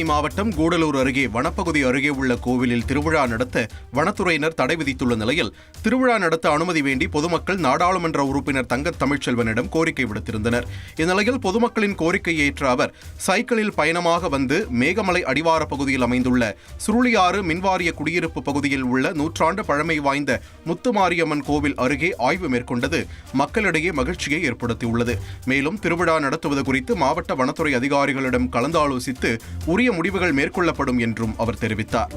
மாவட்டம் கூடலூர் அருகே வனப்பகுதி அருகே உள்ள கோவிலில் திருவிழா நடத்த வனத்துறையினர் தடை விதித்துள்ள நிலையில் திருவிழா நடத்த அனுமதி வேண்டி பொதுமக்கள் நாடாளுமன்ற உறுப்பினர் தங்கத் தமிழ்ச்செல்வனிடம் கோரிக்கை விடுத்திருந்தனர். இந்நிலையில் பொதுமக்களின் கோரிக்கையை ஏற்ற அவர் சைக்கிளில் பயணமாக வந்து மேகமலை அடிவார பகுதியில் அமைந்துள்ள சுருளியாறு மின்வாரிய குடியிருப்பு பகுதியில் உள்ள நூற்றாண்டு பழமை வாய்ந்த முத்துமாரியம்மன் கோவில் அருகே ஆய்வு மேற்கொண்டது மக்களிடையே மகிழ்ச்சியை ஏற்படுத்தியுள்ளது. மேலும் திருவிழா நடத்துவது குறித்து மாவட்ட வனத்துறை அதிகாரிகளிடம் கலந்தாலோசித்து உரிய முடிவுகள் மேற்கொள்ளப்படும் என்றும் அவர் தெரிவித்தார்.